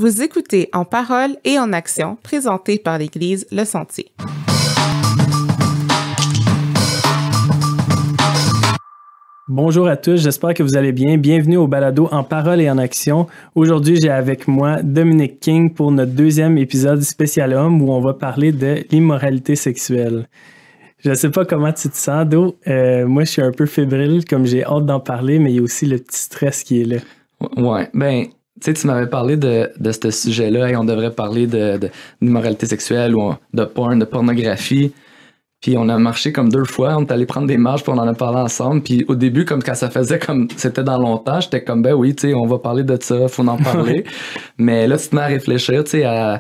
Vous écoutez En parole et en action, présenté par l'Église Le Sentier. Bonjour à tous, j'espère que vous allez bien. Bienvenue au balado En parole et en action. Aujourd'hui, j'ai avec moi Dominique King pour notre deuxième épisode spécial homme où on va parler de l'immoralité sexuelle. Je ne sais pas comment tu te sens, Do. Moi, je suis un peu fébrile, comme j'ai hâte d'en parler, mais il y a aussi le petit stress qui est là. Ouais, ben, tu sais, tu m'avais parlé de ce sujet-là et on devrait parler d'immoralité sexuelle ou de porn, de pornographie. Puis on a marché comme 2 fois, on est allé prendre des marches puis on en a parlé ensemble. Puis au début, comme quand ça faisait comme c'était dans longtemps, j'étais comme ben oui, tu sais, on va parler de ça, faut en parler. Mais là, tu te mets à réfléchir, tu sais,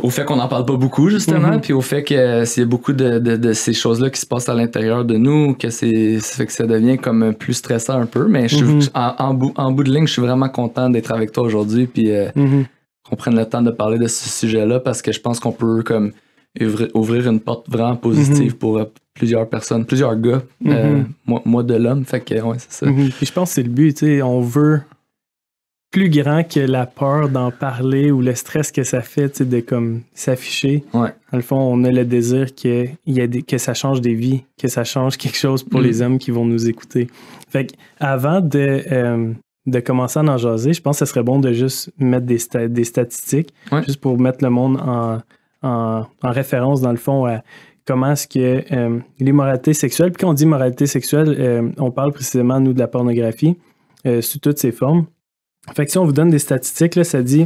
au fait qu'on n'en parle pas beaucoup, justement, puis au fait que s'il y a beaucoup de ces choses-là qui se passent à l'intérieur de nous, que ça fait que ça devient comme plus stressant un peu. Mais en bout de ligne, je suis vraiment content d'être avec toi aujourd'hui, puis qu'on prenne le temps de parler de ce sujet-là, parce que je pense qu'on peut comme ouvrir une porte vraiment positive pour plusieurs personnes, plusieurs gars, moi de l'homme, fait que ouais, c'est ça. Puis je pense que c'est le but, tu sais, on veut plus grand que la peur d'en parler ou le stress que ça fait, tu sais, de comme s'afficher. Ouais. Dans le fond, on a le désir que ça change des vies, que ça change quelque chose pour les hommes qui vont nous écouter. Fait que avant de commencer à en jaser, je pense que ce serait bon de juste mettre des statistiques, juste pour mettre le monde en référence, dans le fond, à comment est-ce que l'immoralité sexuelle, puis quand on dit immoralité sexuelle, on parle précisément, nous, de la pornographie, sous toutes ses formes. Fait que si on vous donne des statistiques, là, ça dit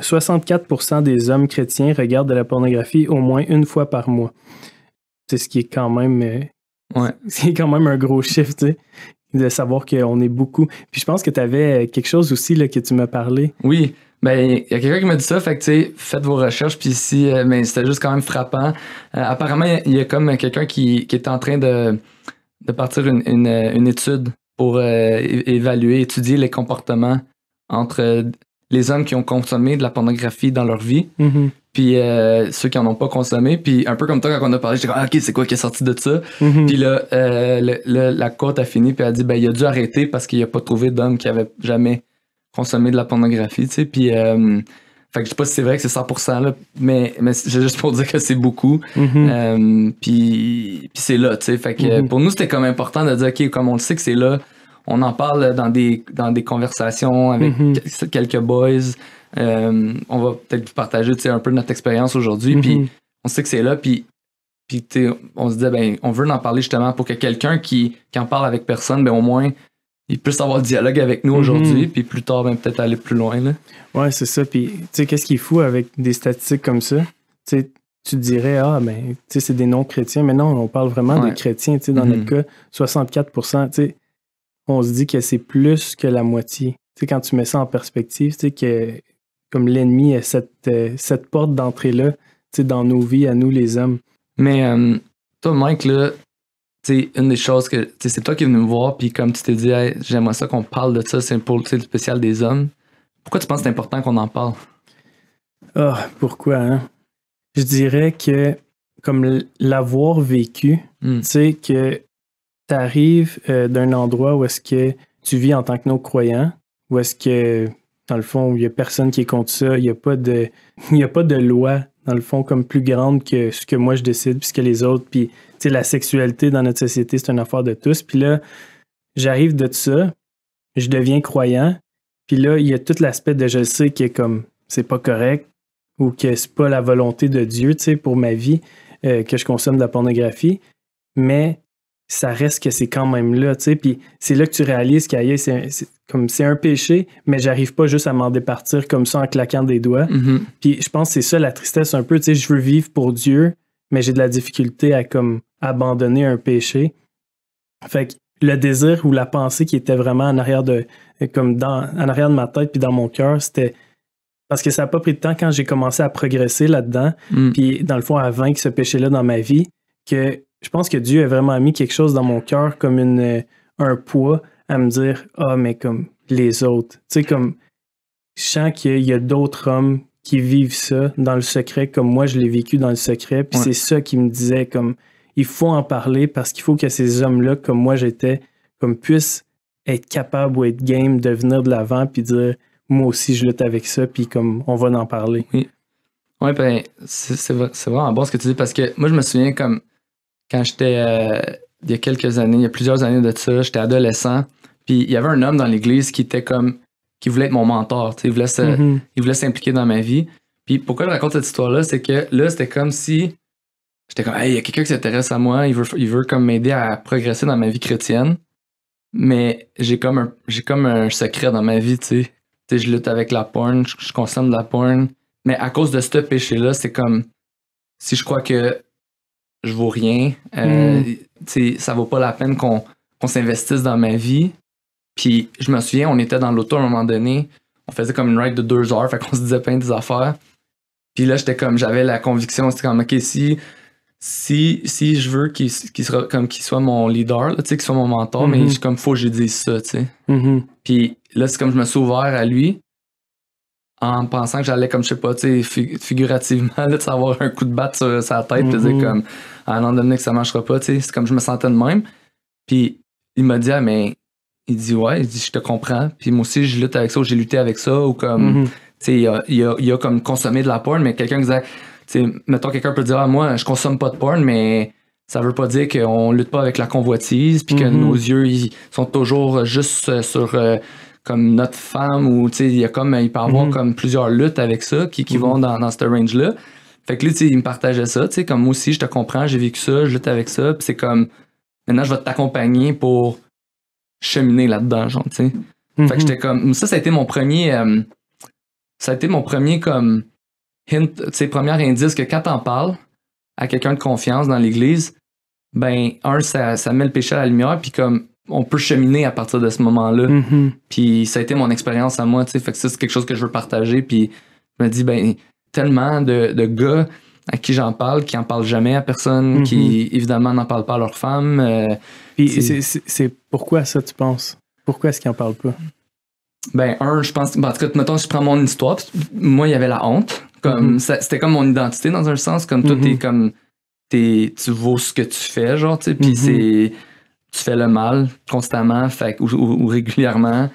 64% des hommes chrétiens regardent de la pornographie au moins une fois par mois. C'est ce qui est quand même c'est quand même un gros chiffre, tu sais, de savoir qu'on est beaucoup. Puis je pense que tu avais quelque chose aussi là, que tu m'as parlé. Oui, ben il y a quelqu'un qui m'a dit ça, fait que tu sais, faites vos recherches, puis ici, mais c'était juste quand même frappant. Apparemment, il y a comme quelqu'un qui est en train de partir une étude pour étudier les comportements entre les hommes qui ont consommé de la pornographie dans leur vie, puis ceux qui en ont pas consommé. Puis un peu comme toi, quand on a parlé, j'étais comme, OK, c'est quoi qui est sorti de ça? Puis là, la cote a fini, puis elle a dit, ben, il a dû arrêter parce qu'il a pas trouvé d'hommes qui avaient jamais consommé de la pornographie, tu sais. Puis, fait que je sais pas si c'est vrai que c'est 100%, là, mais c'est juste pour dire que c'est beaucoup. Puis c'est là, tu sais. Fait que pour nous, c'était comme important de dire, OK, comme on le sait que c'est là, on en parle dans des conversations avec quelques boys. On va peut-être vous partager, tu sais, un peu de notre expérience aujourd'hui. Puis on sait que c'est là. Puis on se disait, ben, on veut en parler justement pour que quelqu'un qui en parle avec personne, ben, au moins, il puisse avoir le dialogue avec nous aujourd'hui. Puis plus tard, ben, peut-être aller plus loin, là. Ouais, c'est ça. Puis, tu sais, qu'est-ce qui est fou avec des statistiques comme ça? Tu sais, tu dirais, ben, tu sais, c'est des non-chrétiens. Mais non, on parle vraiment des chrétiens. Tu sais, dans notre cas, 64%, tu sais, on se dit que c'est plus que la moitié. Tu sais, quand tu mets ça en perspective, tu sais, que comme l'ennemi a cette porte d'entrée-là, tu sais, dans nos vies, à nous, les hommes. Mais toi, Mike, là, tu sais, une des choses que, tu sais, c'est toi qui es venu me voir, puis comme tu t'es dit, hey, j'aimerais ça qu'on parle de ça, c'est pour le spécial des hommes. Pourquoi tu penses que c'est important qu'on en parle? Pourquoi, hein? Je dirais que, comme l'avoir vécu, tu sais, que t'arrives d'un endroit où est-ce que tu vis en tant que non-croyant, où est-ce que, dans le fond, il n'y a personne qui est contre ça, il n'y a pas de loi, dans le fond, comme plus grande que ce que moi je décide, puis ce que les autres, puis, tu sais, la sexualité dans notre société, c'est une affaire de tous. Puis là, j'arrive de ça, je deviens croyant, puis là, il y a tout l'aspect de je sais que comme c'est pas correct, ou que c'est pas la volonté de Dieu, tu sais, pour ma vie, que je consomme de la pornographie, mais ça reste que c'est quand même là, tu sais, puis c'est là que tu réalises qu'ailleurs, c'est un péché, mais j'arrive pas juste à m'en départir comme ça en claquant des doigts. Puis je pense que c'est ça la tristesse un peu, tu sais, je veux vivre pour Dieu, mais j'ai de la difficulté à comme abandonner un péché. Fait que le désir ou la pensée qui était vraiment en arrière de ma tête puis dans mon cœur, c'était parce que ça n'a pas pris de temps quand j'ai commencé à progresser là-dedans, puis dans le fond à vaincre ce péché-là dans ma vie, que je pense que Dieu a vraiment mis quelque chose dans mon cœur comme un poids à me dire « Ah, mais comme les autres. » Tu sais, comme je sens qu'il y a d'autres hommes qui vivent ça dans le secret comme moi je l'ai vécu dans le secret. Puis c'est ça qui me disait comme il faut en parler parce qu'il faut que ces hommes-là, comme moi j'étais, comme puissent être capables ou être game de venir de l'avant puis dire moi aussi je lutte avec ça, puis comme on va en parler. Oui. Ouais, ben, c'est vraiment bon ce que tu dis, parce que moi, je me souviens comme quand j'étais, il y a quelques années, il y a plusieurs années de ça, j'étais adolescent, puis il y avait un homme dans l'église qui voulait être mon mentor, il voulait s'impliquer dans ma vie. Puis pourquoi je raconte cette histoire-là, c'est que là, c'était comme si j'étais comme, hey, il y a quelqu'un qui s'intéresse à moi, il veut comme m'aider à progresser dans ma vie chrétienne, mais j'ai comme un secret dans ma vie, tu sais, je lutte avec la porn, je consomme de la porn. Mais à cause de ce péché-là, c'est comme si je crois que je vaux rien, ça vaut pas la peine qu'on s'investisse dans ma vie. Puis je me souviens, on était dans l'auto à un moment donné, on faisait comme une ride de 2 heures, fait qu'on se disait plein des affaires. Puis là, j'avais la conviction, c'était comme, ok, si je veux qu'il soit mon leader, qu'il soit mon mentor, mais comme faut que je dise ça, tu sais. Puis là, c'est comme je me suis ouvert à lui, en pensant que j'allais, comme je sais pas, tu sais, figurativement, là, avoir un coup de batte sur sa tête, puis dire comme, à un moment donné que ça marchera pas, tu sais, c'est comme je me sentais de même. Puis il m'a dit, il dit, ouais, il dit, je te comprends, puis moi aussi, je lutte avec ça, ou j'ai lutté avec ça, ou comme, tu sais, il a comme consommé de la porn, mais quelqu'un disait, tu sais, mettons, quelqu'un peut dire, moi, je consomme pas de porn, mais ça veut pas dire qu'on lutte pas avec la convoitise, puis que nos yeux, ils sont toujours juste sur comme notre femme, ou tu sais, il peut avoir comme plusieurs luttes avec ça qui vont dans ce range-là. Fait que lui, tu sais, il me partageait ça, tu sais, comme moi aussi, je te comprends, j'ai vécu ça, je lutte avec ça, puis c'est comme, maintenant, je vais t'accompagner pour cheminer là-dedans, genre, tu sais. Fait que j'étais comme, ça a été mon premier, comme hint, tu sais, premier indice que quand t'en parles à quelqu'un de confiance dans l'église, ben, ça met le péché à la lumière, puis comme, on peut cheminer à partir de ce moment-là. Puis ça a été mon expérience à moi, tu sais. Fait que ça, c'est quelque chose que je veux partager. Puis je me dis, ben, tellement de gars à qui j'en parle, qui en parlent jamais à personne, qui évidemment n'en parlent pas à leur femme. Puis c'est pourquoi ça, tu penses? Pourquoi est-ce qu'ils en parlent pas? Ben, je pense, en tout cas, mettons, je prends mon histoire, moi, il y avait la honte. Comme, c'était comme mon identité dans un sens, comme toi, t'es comme, tu vaux ce que tu fais, genre, tu sais, puis tu fais le mal constamment, fait, ou régulièrement.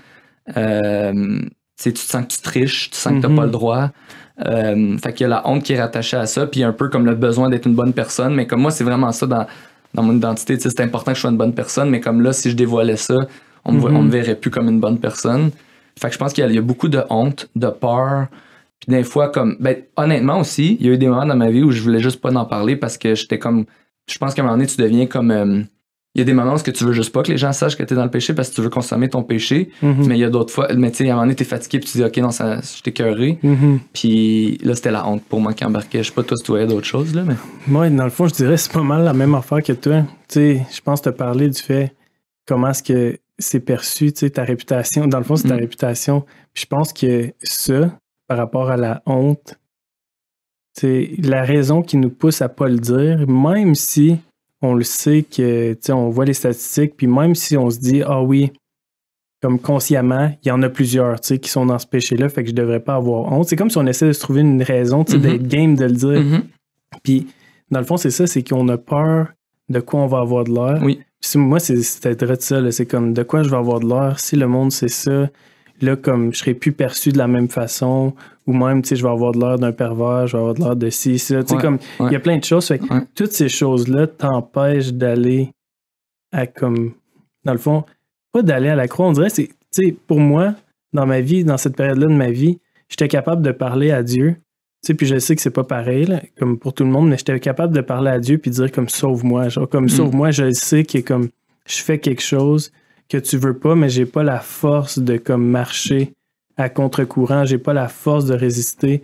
Tu te sens que tu triches, tu sens que t'as pas le droit. Fait qu'il y a la honte qui est rattachée à ça, puis un peu comme le besoin d'être une bonne personne. Mais comme moi, c'est vraiment ça dans mon identité. Tu sais, c'est important que je sois une bonne personne, mais comme là, si je dévoilais ça, on me verrait plus comme une bonne personne. Fait que je pense qu'il y a beaucoup de honte, de peur. Puis des fois, comme, ben, honnêtement aussi, il y a eu des moments dans ma vie où je voulais juste pas en parler parce que j'étais comme, je pense qu'à un moment donné, tu deviens comme, il y a des moments où tu veux juste pas que les gens sachent que t'es dans le péché parce que tu veux consommer ton péché. Mais il y a d'autres fois, mais tu sais, à un moment donné, t'es fatigué puis tu dis, ok, non, je t'ai écœuré. Puis là, c'était la honte pour moi qui embarquait. Je sais pas, toi, si tu voyais d'autres choses, là, mais. Moi, dans le fond, je dirais c'est pas mal la même affaire que toi. Tu sais, je pense te parler du fait comment est-ce que c'est perçu, tu sais, ta réputation. Dans le fond, c'est ta réputation. Puis je pense que ça, par rapport à la honte, c'est la raison qui nous pousse à pas le dire, même si on le sait que, tu sais, on voit les statistiques, puis même si on se dit, ah oui, comme consciemment, il y en a plusieurs, tu sais, qui sont dans ce péché-là, fait que je devrais pas avoir honte. C'est comme si on essaie de se trouver une raison, tu sais, d'être game de le dire. Puis, dans le fond, c'est ça, c'est qu'on a peur de quoi on va avoir de l'air. Oui. Puis moi, c'était très ça, là, c'est comme de quoi je vais avoir de l'air. Si le monde sait ça, là, comme je serai plus perçu de la même façon, ou même, tu sais, je vais avoir de l'air d'un pervers, je vais avoir de l'air de ci, ça. Tu sais, comme, il y a plein de choses. Fait que toutes ces choses-là t'empêchent d'aller à comme, dans le fond, pas d'aller à la croix. On dirait, c'est, tu sais, pour moi, dans ma vie, dans cette période-là de ma vie, j'étais capable de parler à Dieu. Tu sais, puis je sais que c'est pas pareil, là, comme pour tout le monde, mais j'étais capable de parler à Dieu puis dire comme sauve-moi. Genre, comme sauve-moi, je sais que comme je fais quelque chose que tu veux pas, mais j'ai pas la force de comme marcher à contre-courant, j'ai pas la force de résister,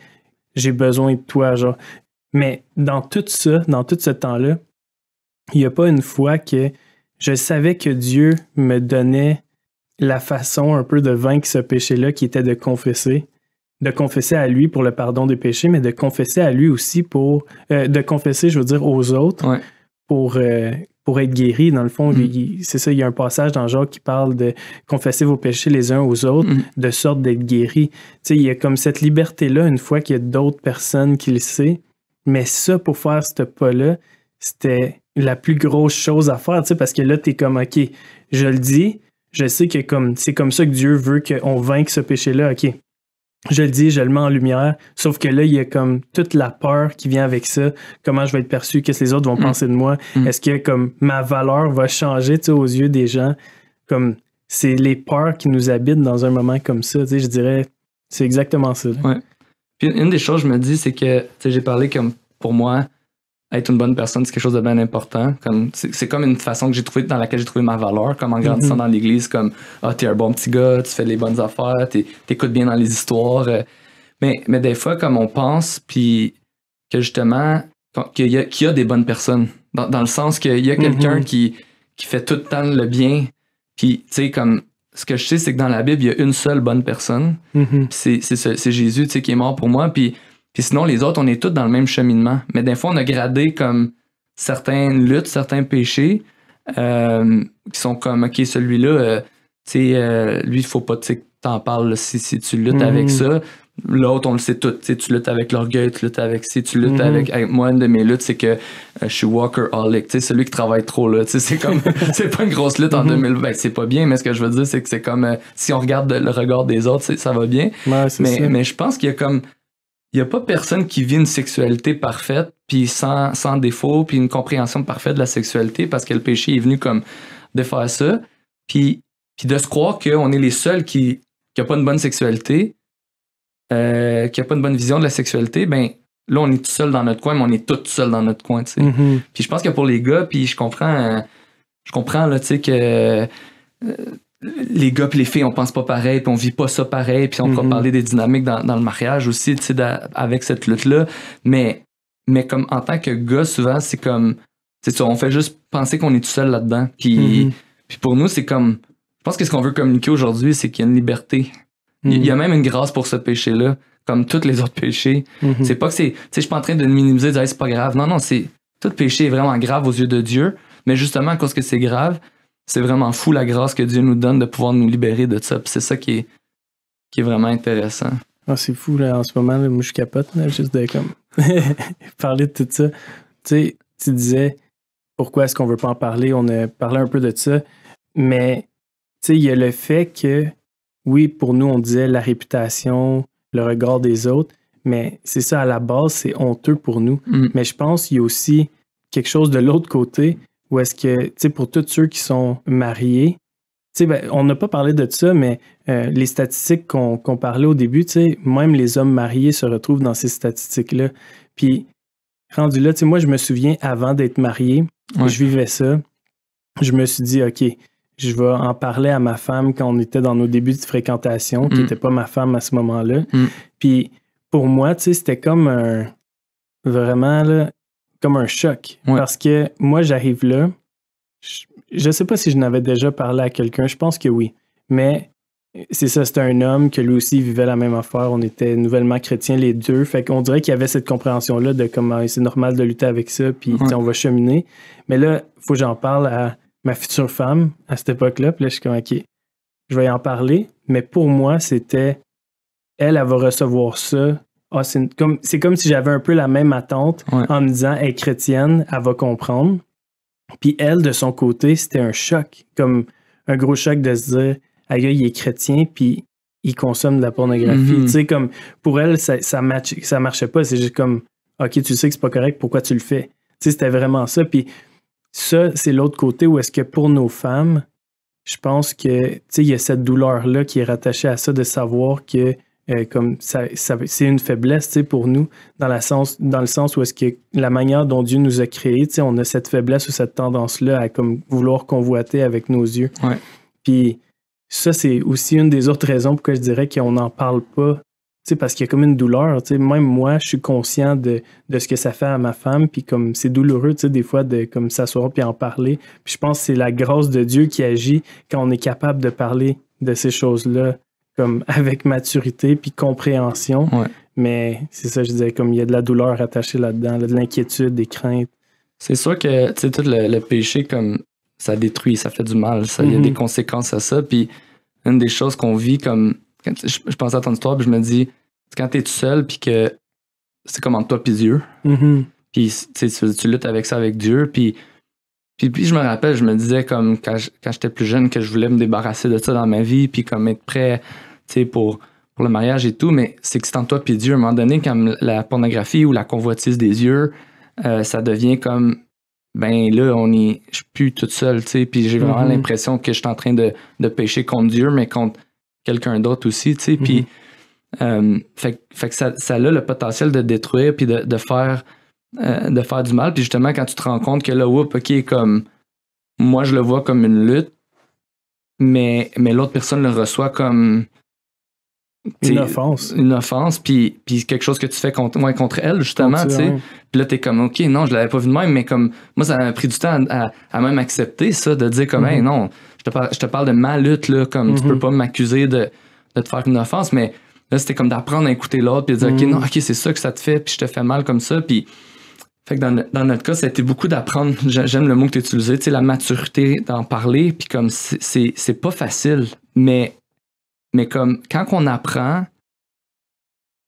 j'ai besoin de toi, genre. Mais dans tout ça, dans tout ce temps-là, il y a pas une fois que je savais que Dieu me donnait la façon un peu de vaincre ce péché-là qui était de confesser à lui pour le pardon des péchés, mais de confesser à lui aussi de confesser, je veux dire, aux autres pour être guéri. Dans le fond, c'est ça, il y a un passage dans Jacques qui parle de confesser vos péchés les uns aux autres, de sorte d'être guéri. Tu sais, il y a comme cette liberté-là une fois qu'il y a d'autres personnes qui le savent, mais ça, pour faire ce pas-là, c'était la plus grosse chose à faire, tu sais, parce que là, t'es comme, OK, je le dis, je sais que comme c'est comme ça que Dieu veut qu'on vainque ce péché-là, OK. je le dis, je le mets en lumière, sauf que là, il y a comme toute la peur qui vient avec ça, comment je vais être perçu, qu'est-ce que les autres vont penser de moi, est-ce que comme ma valeur va changer, tu sais, aux yeux des gens, comme c'est les peurs qui nous habitent dans un moment comme ça, tu sais, je dirais, c'est exactement ça. Ouais. Puis une des choses, je me dis, c'est que, tu sais, j'ai parlé comme, pour moi, être une bonne personne, c'est quelque chose de bien important. Comme, c'est comme une façon que j'ai trouvé, dans laquelle j'ai trouvé ma valeur, comme en grandissant dans l'église, comme, t'es un bon petit gars, tu fais les bonnes affaires, t'écoutes bien dans les histoires. Mais des fois, comme on pense, puis que justement, qu'il y a des bonnes personnes, dans le sens qu'il y a quelqu'un qui fait tout le temps le bien, puis, tu sais, comme, ce que je sais, c'est que dans la Bible, il y a une seule bonne personne, c'est Jésus, tu sais, qui est mort pour moi, puis sinon, les autres, on est tous dans le même cheminement. Mais des fois, on a gradé comme certaines luttes, certains péchés qui sont comme, OK, celui-là, lui, il faut pas que t'en parles si tu luttes avec ça. L'autre, on le sait tout. Tu luttes avec l'orgueil, tu luttes avec tu luttes avec moi, une de mes luttes, c'est que je suis workaholic. Celui qui travaille trop, là. C'est comme, c'est pas une grosse lutte en 2020. Ben, c'est pas bien, mais ce que je veux dire, c'est que c'est comme, si on regarde le regard des autres, ça va bien. Ouais, mais je pense qu'il y a comme, il n'y a pas personne qui vit une sexualité parfaite, puis sans défaut, puis une compréhension parfaite de la sexualité, parce que le péché est venu comme défaire ça. Puis de se croire qu'on est les seuls qui n'ont pas une bonne sexualité, qui n'ont pas une bonne vision de la sexualité, ben là, on est tout seul dans notre coin, mais on est tous seuls dans notre coin, tu sais. Puis je pense que pour les gars, puis je comprends là, tu sais, que les gars et les filles, on pense pas pareil, puis on vit pas ça pareil, puis on pourra parler des dynamiques dans le mariage aussi, tu sais, avec cette lutte-là. Mais comme en tant que gars, souvent, c'est comme, c'est ça, on fait juste penser qu'on est tout seul là-dedans. Puis pour nous, c'est comme, je pense que ce qu'on veut communiquer aujourd'hui, c'est qu'il y a une liberté. Il y a même une grâce pour ce péché-là, comme tous les autres péchés. C'est pas que c'est, tu sais, je suis pas en train de minimiser, de dire, hey, c'est pas grave. Non, tout péché est vraiment grave aux yeux de Dieu, mais justement, à cause que c'est grave, c'est vraiment fou la grâce que Dieu nous donne de pouvoir nous libérer de ça. Puis c'est ça qui est vraiment intéressant. Ah, c'est fou, là, en ce moment, là, moi je capote, là, juste de comme parler de tout ça. Tu sais, tu disais pourquoi est-ce qu'on veut pas en parler, on a parlé un peu de ça, mais tu sais, il y a le fait que, oui, pour nous, on disait la réputation, le regard des autres, mais c'est ça, à la base, c'est honteux pour nous. Mais je pense qu'il y a aussi quelque chose de l'autre côté, où est-ce que, tu sais, pour tous ceux qui sont mariés, tu sais, ben, on n'a pas parlé de ça, mais les statistiques qu'on parlait au début, tu sais, même les hommes mariés se retrouvent dans ces statistiques-là. Puis, rendu là, tu sais, moi, je me souviens, avant d'être marié, je vivais ça. Je me suis dit, OK, je vais en parler à ma femme quand on était dans nos débuts de fréquentation, qui n'était pas ma femme à ce moment-là. Puis, pour moi, tu sais, c'était comme vraiment, là, comme un choc. Parce que moi, j'arrive là, je sais pas si je n'avais déjà parlé à quelqu'un, je pense que oui. Mais c'est ça, c'était un homme que lui aussi vivait la même affaire. On était nouvellement chrétiens les deux. Fait qu'on dirait qu'il y avait cette compréhension-là de comment c'est normal de lutter avec ça, puis on va cheminer. Mais là, il faut que j'en parle à ma future femme à cette époque-là. Puis là, je suis comme, OK, je vais y en parler. Mais pour moi, c'était, elle va recevoir ça. Ah, c'est comme si j'avais un peu la même attente en me disant, elle est chrétienne, elle va comprendre. Puis elle, de son côté, c'était un choc, comme un gros choc de se dire, aïe, il est chrétien, puis il consomme de la pornographie. Tu sais, comme pour elle, ça marchait pas. C'est juste comme, OK, tu sais que c'est pas correct, pourquoi tu le fais? Tu sais, c'était vraiment ça. Puis ça, c'est l'autre côté où est-ce que pour nos femmes, je pense que, tu sais, il y a cette douleur-là qui est rattachée à ça de savoir que comme ça, c'est une faiblesse, tu sais, pour nous, dans le sens où est-ce que la manière dont Dieu nous a créés, tu sais, on a cette faiblesse ou cette tendance-là à comme vouloir convoiter avec nos yeux. Puis ça, c'est aussi une des autres raisons pourquoi je dirais qu'on n'en parle pas, tu sais, parce qu'il y a comme une douleur, tu sais, même moi, je suis conscient de ce que ça fait à ma femme, puis comme c'est douloureux, tu sais, des fois, de comme s'asseoir puis en parler. Puis je pense que c'est la grâce de Dieu qui agit quand on est capable de parler de ces choses-là comme avec maturité puis compréhension. Mais c'est ça, je disais, comme il y a de la douleur attachée là-dedans, de l'inquiétude, des craintes. C'est sûr que, tu sais, tout le péché, comme ça détruit, ça fait du mal, il y a des conséquences à ça. Puis une des choses qu'on vit, comme, quand je pensais à ton histoire, puis je me dis, quand t'es tout seul, puis que c'est comme entre toi puis Dieu, puis tu luttes avec ça avec Dieu, puis je me rappelle, je me disais, comme, quand j'étais plus jeune, que je voulais me débarrasser de ça dans ma vie, puis comme être prêt, tu sais, pour pour le mariage et tout, mais c'est que c'est entre toi et Dieu. À un moment donné, quand la pornographie ou la convoitise des yeux, ça devient comme, ben là, je suis plus toute seule, tu sais, puis j'ai vraiment l'impression que je suis en train de pécher contre Dieu, mais contre quelqu'un d'autre aussi, tu sais, puis fait que ça a le potentiel de détruire puis de faire du mal, puis justement, quand tu te rends compte que là, ok, comme, moi, je le vois comme une lutte, mais l'autre personne le reçoit comme une offense. Une offense, puis quelque chose que tu fais contre elle, justement, tu sais. Puis là, t'es comme, OK, non, je l'avais pas vu de même, mais comme, moi, ça m'a pris du temps à même accepter ça, de dire comme, hey, non, je te parle de ma lutte, là, comme, tu peux pas m'accuser de te faire une offense, mais là, c'était comme d'apprendre à écouter l'autre, puis de dire, OK, non, OK, c'est ça que ça te fait, puis je te fais mal comme ça, puis fait que dans notre cas, ça a été beaucoup d'apprendre, j'aime le mot que tu as utilisé, tu sais, la maturité d'en parler, puis comme, c'est pas facile, mais comme quand on apprend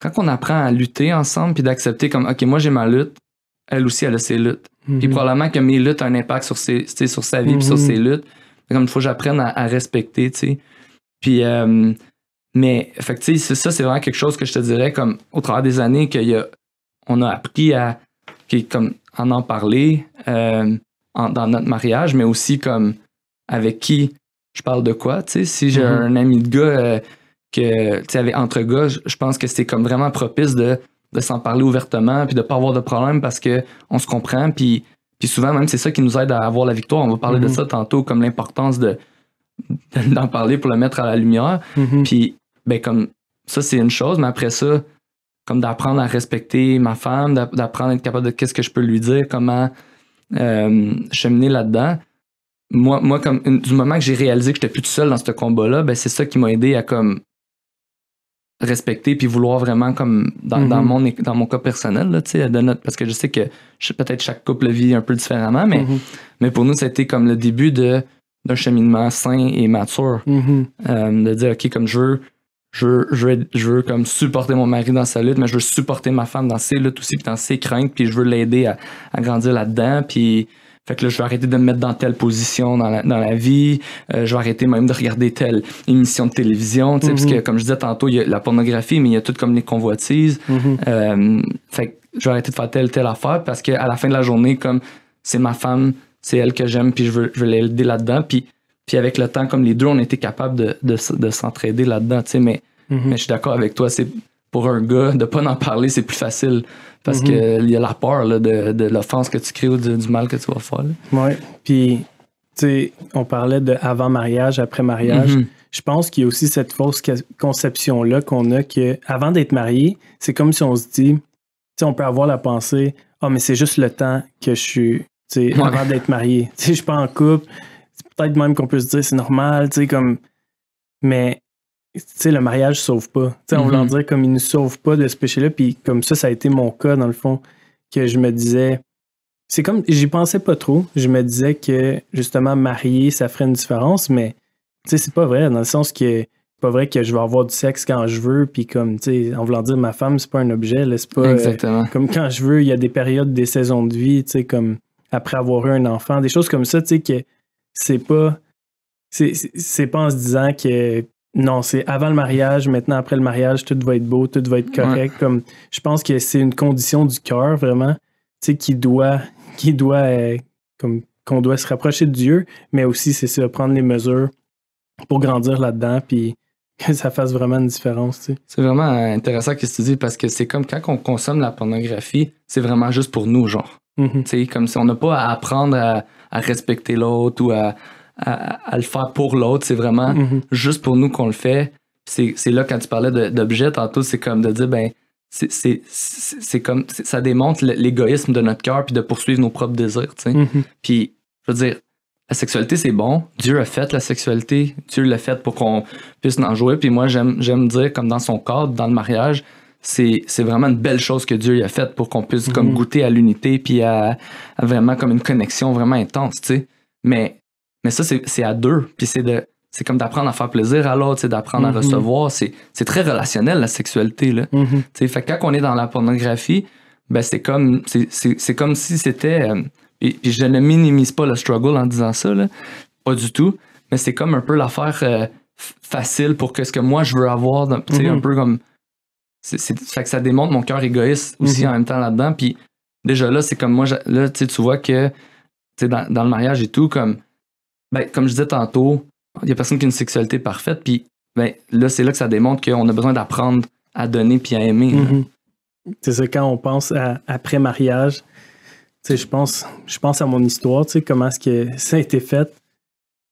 à lutter ensemble puis d'accepter comme OK, moi j'ai ma lutte, elle aussi elle a ses luttes. Puis probablement que mes luttes ont un impact sur sa vie puis sur ses luttes. Comme il faut que j'apprenne à respecter, tu sais. Puis mais fait que tu sais, c'est vraiment quelque chose que je te dirais comme au travers des années on a appris à comme en parler dans notre mariage, mais aussi comme avec qui je parle de quoi, tu sais, si j'ai un ami de gars que, tu sais, entre gars, je pense que c'est comme vraiment propice de s'en parler ouvertement puis de pas avoir de problème parce que on se comprend puis souvent même c'est ça qui nous aide à avoir la victoire. On va parler de ça tantôt, comme l'importance d'en parler pour le mettre à la lumière. Puis ben comme ça c'est une chose, mais après ça, comme d'apprendre à respecter ma femme, d'apprendre à être capable de qu'est-ce que je peux lui dire, comment cheminer là-dedans. Moi comme du moment que j'ai réalisé que j'étais plus tout seul dans ce combat-là, ben c'est ça qui m'a aidé à comme respecter puis vouloir vraiment comme dans mon cas personnel là, tu sais, parce que je sais que peut-être chaque couple vit un peu différemment, mais pour nous ça a été comme le début d'un cheminement sain et mature, de dire ok, comme je veux comme supporter mon mari dans sa lutte, mais je veux supporter ma femme dans ses luttes aussi puis dans ses craintes, puis je veux l'aider à grandir là-dedans, puis fait que là, je vais arrêter de me mettre dans telle position dans la vie. Je vais arrêter même de regarder telle émission de télévision. Parce que, comme je disais tantôt, il y a la pornographie, mais il y a tout comme les convoitises. Fait que je vais arrêter de faire telle affaire parce qu'à la fin de la journée, comme c'est ma femme, c'est elle que j'aime, puis je veux l'aider là-dedans. Puis avec le temps, comme les deux, on était capables de s'entraider là-dedans. Mais je suis d'accord avec toi, c'est pour un gars, de pas en parler, c'est plus facile. Parce qu'il y a la peur là, de l'offense que tu crées ou du mal que tu vas faire. Oui. Puis, tu sais, on parlait de avant mariage, après mariage. Je pense qu'il y a aussi cette fausse conception-là qu'on a que avant d'être marié, c'est comme si on se dit, tu sais, on peut avoir la pensée, mais c'est juste le temps que je suis, tu sais, avant d'être marié. Tu sais, je suis pas en couple. C'est peut-être même qu'on peut se dire, c'est normal, tu sais, comme. Mais. Tu sais, le mariage sauve pas. Tu sais, on va en dire comme il ne sauve pas de ce péché-là. Puis comme ça a été mon cas, dans le fond, que je me disais... C'est comme... J'y pensais pas trop. Je me disais que, justement, marier, ça ferait une différence, mais, tu sais, c'est pas vrai, dans le sens que c'est pas vrai que je vais avoir du sexe quand je veux, puis comme, tu sais, en voulant dire, ma femme, c'est pas un objet, là, c'est pas... Exactement. Comme quand je veux, il y a des périodes, des saisons de vie, tu sais, comme après avoir eu un enfant, des choses comme ça, tu sais, que c'est pas... C'est pas en se disant que... Non, c'est avant le mariage, maintenant après le mariage, tout va être beau, tout va être correct. Comme, je pense que c'est une condition du cœur, vraiment, tu sais, qui doit comme qu'on doit se rapprocher de Dieu, mais aussi, c'est ça, prendre les mesures pour grandir là-dedans, puis que ça fasse vraiment une différence, tu sais. C'est vraiment intéressant ce que tu dis, parce que c'est comme quand on consomme la pornographie, c'est vraiment juste pour nous, genre. Tu sais, comme si on n'a pas à apprendre à respecter l'autre ou à le faire pour l'autre, c'est vraiment juste pour nous qu'on le fait. C'est là, quand tu parlais d'objets tantôt, c'est comme de dire, ben, c'est comme, ça démontre l'égoïsme de notre cœur puis de poursuivre nos propres désirs, tu sais. Puis, je veux dire, la sexualité, c'est bon. Dieu a fait la sexualité. Dieu l'a fait pour qu'on puisse en jouer. Puis moi, j'aime dire, comme dans son cadre, dans le mariage, c'est vraiment une belle chose que Dieu a faite pour qu'on puisse comme goûter à l'unité puis à vraiment comme une connexion vraiment intense, tu sais. Mais ça, c'est à deux. Puis c'est comme d'apprendre à faire plaisir à l'autre, d'apprendre à recevoir. C'est très relationnel, la sexualité, là. Fait que quand on est dans la pornographie, ben c'est comme si c'était... puis je ne minimise pas le struggle en disant ça, là. Pas du tout. Mais c'est comme un peu l'affaire facile pour que ce que moi je veux avoir, tu sais, un peu comme. Fait que ça démontre mon cœur égoïste aussi en même temps là-dedans. Puis déjà là, c'est comme moi, là, tu vois que dans le mariage et tout, comme je disais tantôt, il y a personne qui a une sexualité parfaite. Puis là, c'est là que ça démontre qu'on a besoin d'apprendre à donner puis à aimer. C'est ça, quand on pense à après-mariage, je pense à mon histoire, comment est-ce que ça a été fait.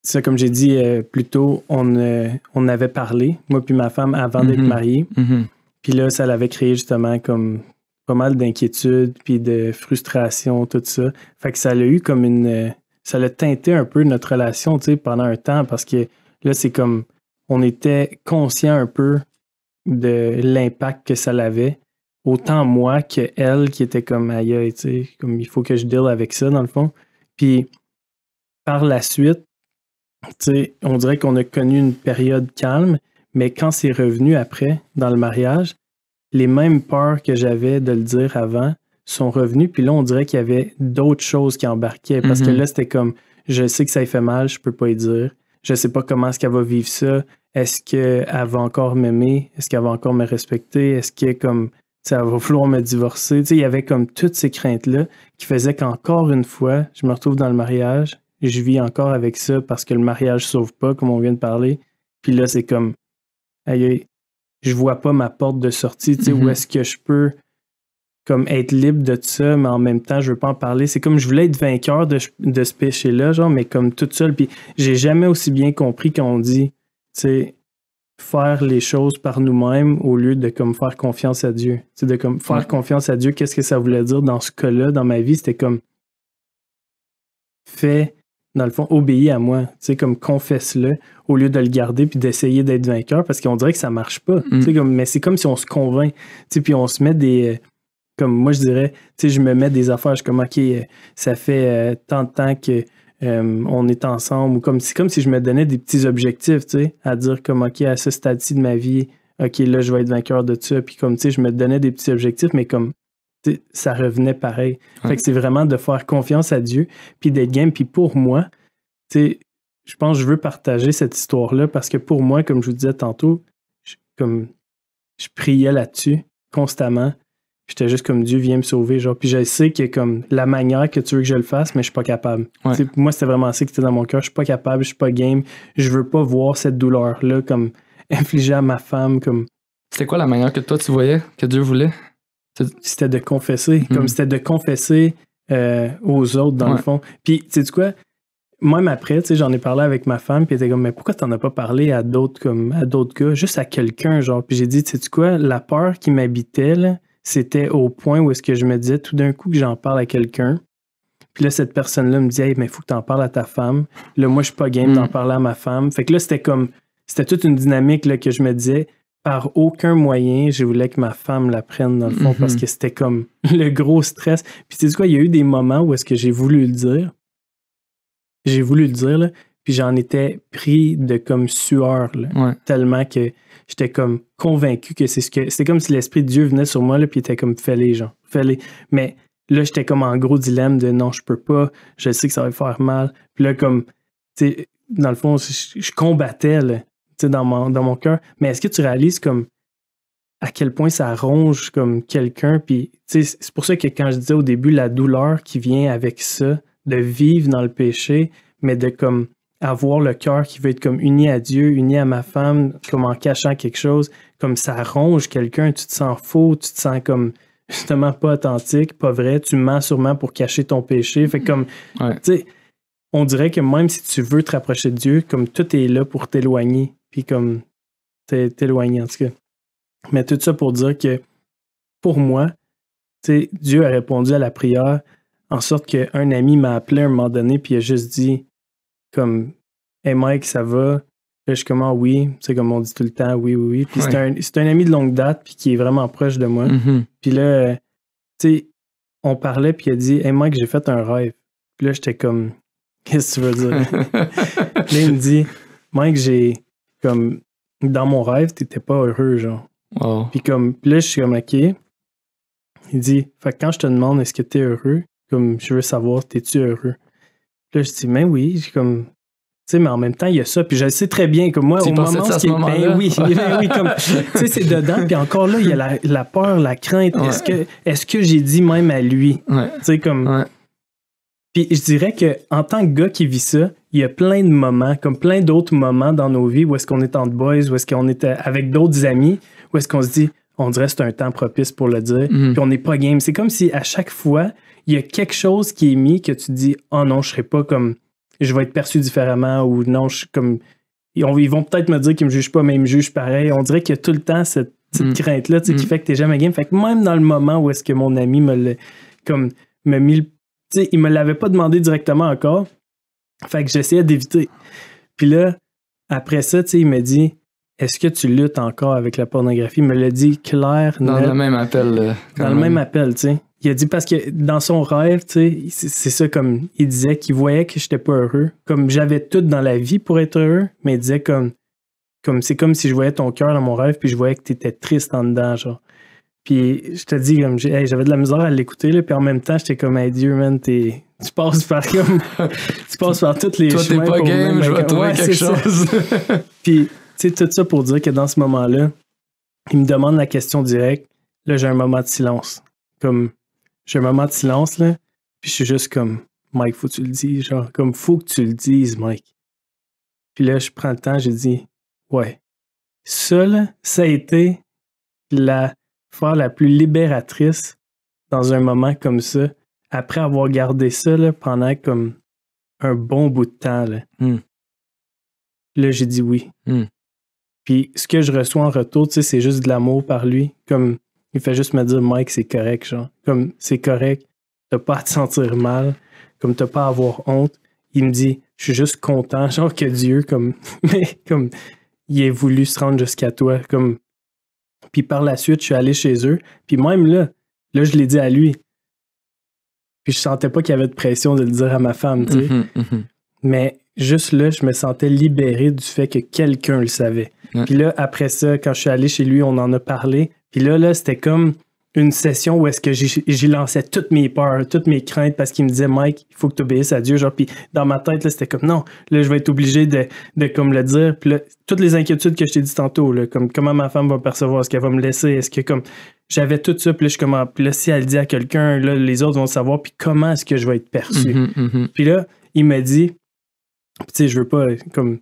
Ça, comme j'ai dit plus tôt, on avait parlé, moi puis ma femme, avant d'être mariés. Puis là, ça l'avait créé justement comme pas mal d'inquiétudes, puis de frustration, tout ça. Fait que ça l'a eu comme ça l'a teinté un peu notre relation, pendant un temps, parce que là, c'est comme, on était conscient un peu de l'impact que ça avait. Autant moi que elle qui était comme aïe, comme il faut que je deal avec ça, dans le fond. Puis par la suite, on dirait qu'on a connu une période calme, mais quand c'est revenu après, dans le mariage, les mêmes peurs que j'avais de le dire avant sont revenues. Puis là, on dirait qu'il y avait d'autres choses qui embarquaient. Parce que là, c'était comme, je sais que ça lui fait mal, je peux pas y dire. Je sais pas comment est-ce qu'elle va vivre ça. Est-ce qu'elle va encore m'aimer? Est-ce qu'elle va encore me respecter? Est-ce que comme elle va vouloir me divorcer? Il y avait comme toutes ces craintes-là qui faisaient qu'encore une fois, je me retrouve dans le mariage. Je vis encore avec ça parce que le mariage sauve pas, comme on vient de parler. Puis là, c'est comme, aïe, je vois pas ma porte de sortie, où est-ce que je peux comme être libre de ça, mais en même temps, je veux pas en parler. C'est comme je voulais être vainqueur de ce péché-là, genre, mais comme toute seule. Puis j'ai jamais aussi bien compris quand on dit, faire les choses par nous-mêmes au lieu de comme faire confiance à Dieu. De comme faire confiance à Dieu, qu'est-ce que ça voulait dire dans ce cas-là, dans ma vie? C'était comme fais, dans le fond, obéis à moi, comme confesse-le, au lieu de le garder puis d'essayer d'être vainqueur, parce qu'on dirait que ça marche pas. Mais c'est comme si on se convainc, puis on se met des... comme moi, je dirais, je me mets des affaires, je suis comme, OK, ça fait tant de temps que on est ensemble, ou c'est comme si je me donnais des petits objectifs, à dire comme, OK, à ce stade-ci de ma vie, OK, là, je vais être vainqueur de ça, puis comme, je me donnais des petits objectifs, mais comme, ça revenait pareil. Fait que c'est vraiment de faire confiance à Dieu, puis d'être game. Puis pour moi, je pense que je veux partager cette histoire-là parce que pour moi, comme je vous disais tantôt, je priais là-dessus constamment. J'étais juste comme Dieu vient me sauver. Genre. Puis je sais que comme la manière que tu veux que je le fasse, mais je suis pas capable. Moi, c'était vraiment ça qui était dans mon cœur. Je suis pas capable, je suis pas game. Je veux pas voir cette douleur-là comme infligée à ma femme. Comme... C'était quoi la manière que toi tu voyais, que Dieu voulait? C'était de confesser. Comme c'était de confesser aux autres, dans le fond. Puis, tu sais quoi? Même après, j'en ai parlé avec ma femme, puis elle était comme, mais pourquoi t'en as pas parlé à d'autres gars, juste à quelqu'un, genre? Puis j'ai dit, tu sais quoi? La peur qui m'habitait, là, c'était au point où est-ce que je me disais tout d'un coup que j'en parle à quelqu'un. Puis là, cette personne-là me dit, hey, mais il faut que t'en parles à ta femme. Là, moi, je suis pas game d'en parler à ma femme. Fait que là, c'était toute une dynamique là, que je me disais, par aucun moyen, je voulais que ma femme la prenne dans le fond parce que c'était comme le gros stress. Puis tu sais quoi, il y a eu des moments où est-ce que j'ai voulu le dire. Là, puis j'en étais pris de comme sueur, là, tellement que j'étais comme convaincu que c'était comme si l'Esprit de Dieu venait sur moi, là, puis il était comme fais-les, genre, fais-les. Mais là, j'étais comme en gros dilemme de non, je peux pas, je sais que ça va me faire mal. Puis là, comme, tu sais, dans le fond, je combattais, là, tu sais, dans mon cœur. Mais est-ce que tu réalises comme à quel point ça ronge comme quelqu'un? Puis, tu sais, c'est pour ça que quand je disais au début la douleur qui vient avec ça, de vivre dans le péché, mais de comme avoir le cœur qui veut être comme uni à Dieu, uni à ma femme, comme en cachant quelque chose, comme ça ronge quelqu'un, tu te sens faux, tu te sens comme justement pas authentique, pas vrai, tu mens sûrement pour cacher ton péché. Fait comme, tu sais, on dirait que même si tu veux te rapprocher de Dieu, comme tout est là pour t'éloigner, puis comme t'éloigner en tout cas. Mais tout ça pour dire que pour moi, tu sais, Dieu a répondu à la prière en sorte qu'un ami m'a appelé à un moment donné puis il a juste dit comme « Hey Mike, ça va? » Là, je suis comme « Ah oui », c'est comme on dit tout le temps « Oui, oui, oui ». Puis c'est un ami de longue date puis qui est vraiment proche de moi. Puis là, tu sais, on parlait puis il a dit « Hey Mike, j'ai fait un rêve. » Puis là, j'étais comme « Qu'est-ce que tu veux dire? » Là, il me dit « Mike, j'ai comme dans mon rêve, t'étais pas heureux, genre. » Puis là, je suis comme « OK. » Il dit « Fait que quand je te demande est-ce que t'es heureux, comme je veux savoir, t'es-tu heureux? » Puis là, je dis, mais oui, j'ai comme. sais, mais en même temps, il y a ça. Puis je le sais très bien, comme moi, au moment où c'est... Ben oui, comme... Tu sais, c'est dedans. Puis encore là, il y a la peur, la crainte. Ouais. Est-ce que j'ai dit même à lui? Ouais. Tu sais, comme... Ouais. Puis je dirais qu'en tant que gars qui vit ça, il y a plein de moments, comme plein d'autres moments dans nos vies où est-ce qu'on est entre boys, où est-ce qu'on est avec d'autres amis, où est-ce qu'on se dit, on dirait que c'est un temps propice pour le dire, puis on n'est pas game. C'est comme si à chaque fois, il y a quelque chose qui est mis que tu te dis, oh non, je serai pas comme... Je vais être perçu différemment ou non, je suis comme... Ils vont peut-être me dire qu'ils me jugent pas, mais ils me jugent pareil. On dirait qu'il y a tout le temps cette petite crainte-là qui fait que t'es jamais game. Fait que même dans le moment où est-ce que mon ami m'a mis le... Tu sais, il me l'avait pas demandé directement encore. Fait que j'essayais d'éviter. Puis là, après ça, tu sais, il me dit, est-ce que tu luttes encore avec la pornographie? Il me l'a dit clair, dans net, le même appel. Dans le même appel, tu sais. Il a dit parce que dans son rêve, tu sais, c'est ça comme il disait qu'il voyait que j'étais pas heureux. Comme j'avais tout dans la vie pour être heureux, mais il disait comme c'est comme si je voyais ton cœur dans mon rêve puis je voyais que t'étais triste en dedans, genre. Puis je te dis, comme j'avais de la misère à l'écouter, là, puis en même temps, j'étais comme, hey Dieu, man, tu passes par comme. Tu passes par toutes les chemins. Toi, t'es pas game, je vais trouver quelque chose. Puis, tu sais, tout ça pour dire que dans ce moment-là, il me demande la question directe. Là, j'ai un moment de silence. Comme. J'ai un moment de silence, là, puis je suis juste comme, Mike, faut que tu le dises, genre, comme, faut que tu le dises, Mike. Puis là, je prends le temps, j'ai dit, ouais. Ça, là, ça a été l'affaire la plus libératrice dans un moment comme ça, après avoir gardé ça, là, pendant comme un bon bout de temps, là. Là, j'ai dit oui. Puis ce que je reçois en retour, tu sais, c'est juste de l'amour par lui, comme... Il fait juste me dire, Mike, c'est correct, genre. Comme, c'est correct. T'as pas à te sentir mal. Comme, t'as pas à avoir honte. Il me dit, je suis juste content, genre, que Dieu, comme, mais, comme, il ait voulu se rendre jusqu'à toi. Comme, puis par la suite, je suis allé chez eux. Puis même là, je l'ai dit à lui. Puis je sentais pas qu'il y avait de pression de le dire à ma femme, tu sais. Mais juste là, je me sentais libéré du fait que quelqu'un le savait. Puis là, après ça, quand je suis allé chez lui, on en a parlé. Puis là, c'était comme une session où est-ce que j'y lançais toutes mes peurs, toutes mes craintes parce qu'il me disait, Mike, il faut que tu obéisses à Dieu. Genre, puis dans ma tête, là, c'était comme, non, là, je vais être obligé de comme le dire. Puis là, toutes les inquiétudes que je t'ai dit tantôt, là, comme comment ma femme va percevoir, est-ce qu'elle va me laisser, est-ce que comme j'avais tout ça, puis là, je commence, puis là, si elle le dit à quelqu'un, là, les autres vont le savoir, puis comment est-ce que je vais être perçu. Puis là, il m'a dit, tu sais, je veux pas, comme,